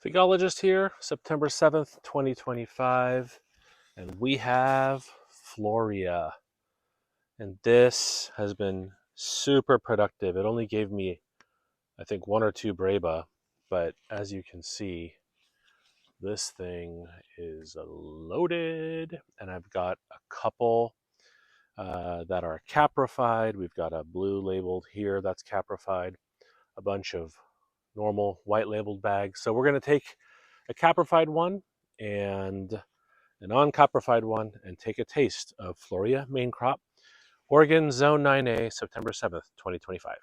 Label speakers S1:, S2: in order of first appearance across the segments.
S1: Figologist here, September 7th, 2025, and we have Floria. And this has been super productive. It only gave me, I think, one or two Braba, but as you can see, this thing is loaded, and I've got a couple that are caprified. We've got a blue labeled here that's caprified, a bunch of normal white labeled bags. So we're going to take a caprified one and a non-caprified one and take a taste of Floria main crop, Oregon Zone 9A, September 7th, 2025.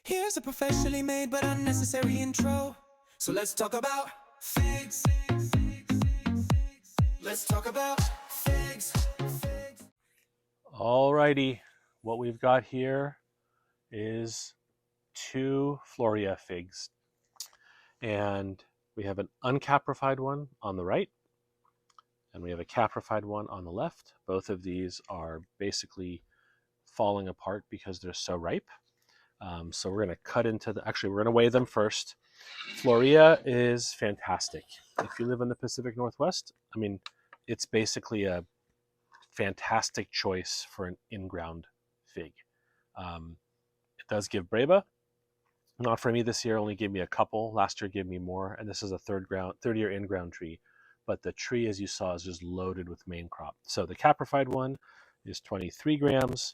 S2: Here's a professionally made but unnecessary intro. So let's talk about figs. Let's talk about figs.
S1: Alrighty, what we've got here is two Floria figs. And we have an uncaprified one on the right, and we have a caprified one on the left. Both of these are basically falling apart because they're so ripe. So we're going to cut into actually, we're going to weigh them first. Floria is fantastic. If you live in the Pacific Northwest, I mean, it's basically a fantastic choice for an in-ground fig. It does give Braba. Not for me this year, only gave me a couple. Last year gave me more, and this is a third year in-ground tree. But the tree, as you saw, is just loaded with main crop. So the caprified one is 23 grams.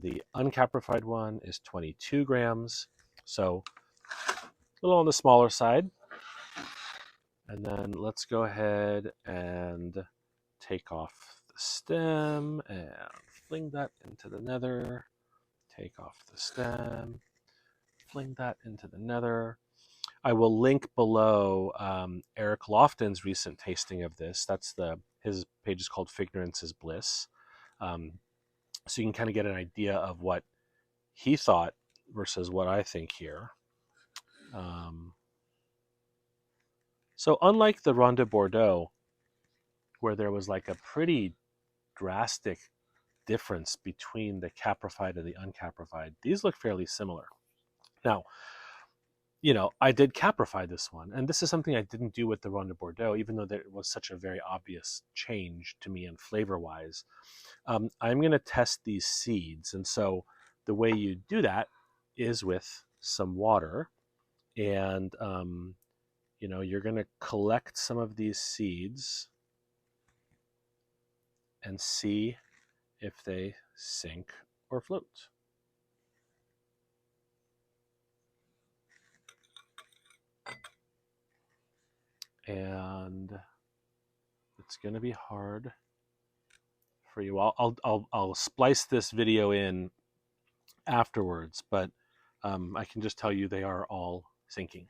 S1: The uncaprified one is 22 grams. So a little on the smaller side. And then let's go ahead and take off the stem and fling that into the nether. Take off the stem, fling that into the nether. I will link below Eric Lofton's recent tasting of this. His page is called Fignorance is Bliss. So you can kind of get an idea of what he thought versus what I think here. So unlike the Ronde de Bordeaux, where there was like a pretty drastic difference between the caprified and the uncaprified, these look fairly similar. Now, I did caprify this one, and this is something I didn't do with the Ronde de Bordeaux, even though there was such a very obvious change to me and flavor-wise. I'm going to test these seeds, and so the way you do that is with some water, and you're going to collect some of these seeds and see if they sink or float. And it's going to be hard for you. I'll splice this video in afterwards, but I can just tell you they are all sinking.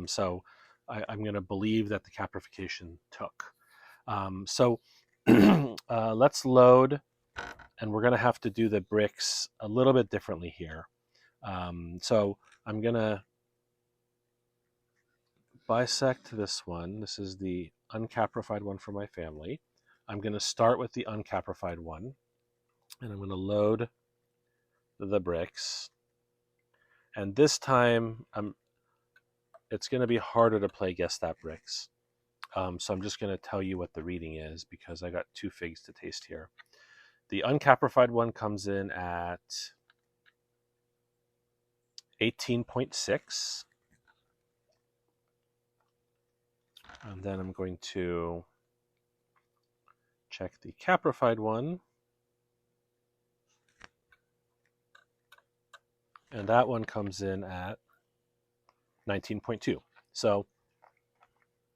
S1: So I'm going to believe that the caprification took. So let's load, and we're going to have to do the Brix a little bit differently here. So I'm going to bisect this one. This is the uncaprified one for my family. I'm going to start with the uncaprified one, and I'm going to load the Brix. And this time, it's going to be harder to play Guess That Brix. So I'm just going to tell you what the reading is because I got two figs to taste here. The uncaprified one comes in at 18.6. And then I'm going to check the caprified one. And that one comes in at 19.2. So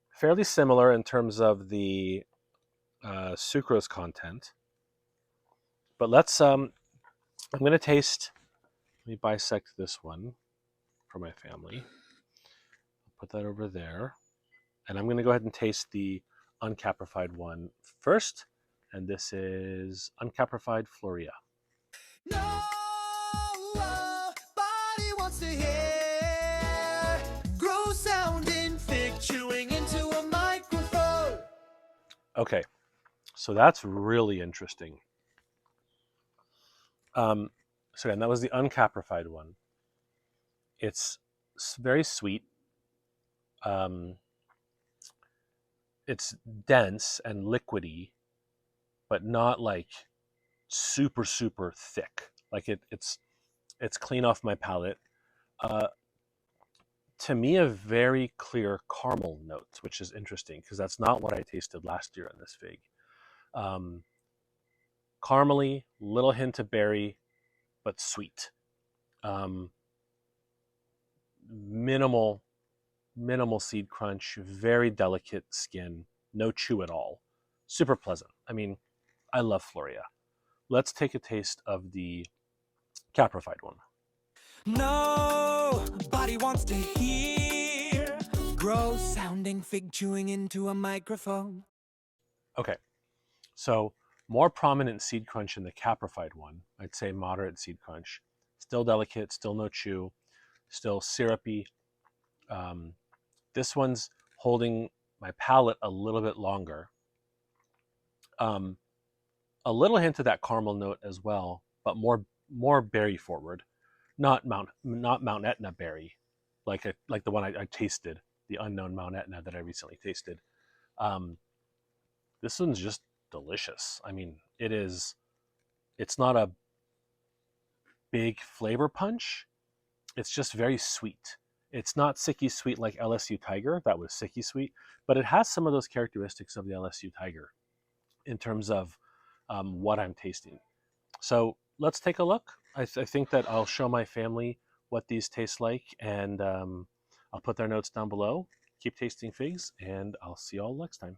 S1: fairly similar in terms of the sucrose content. But I'm going to taste, let me bisect this one for my family. I'll put that over there. And I'm going to go ahead and taste the uncaprified one first. And this is uncaprified Floria.
S2: Nobody wants to hear gross sounding fig chewing into a microphone.
S1: Okay, so that's really interesting. So again, that was the uncaprified one. It's very sweet. Um, it's dense and liquidy, but not like super super thick. Like it's clean off my palate. Uh, to me, a very clear caramel note, which is interesting because that's not what I tasted last year on this fig. Um, Caramely, little hint of berry, but sweet. Um, minimal minimal seed crunch, very delicate skin, no chew at all. Super pleasant. I mean, I love Floria. Let's take a taste of the caprified one.
S2: Nobody wants to hear gross sounding fig chewing into a microphone.
S1: Okay, so more prominent seed crunch in the caprified one. I'd say moderate seed crunch. Still delicate, still no chew, still syrupy. Um, this one's holding my palate a little bit longer. Um, a little hint of that caramel note as well, but more berry forward. Not Mount Etna berry, like the one I tasted, the unknown Mount Etna that I recently tasted. Um, this one's just delicious. I mean, it is. It's not a big flavor punch. It's just very sweet. It's not sicky sweet like LSU Tiger. That was sicky sweet, but it has some of those characteristics of the LSU Tiger in terms of what I'm tasting. So let's take a look. I think that I'll show my family what these taste like, and I'll put their notes down below. Keep tasting figs, and I'll see you all next time.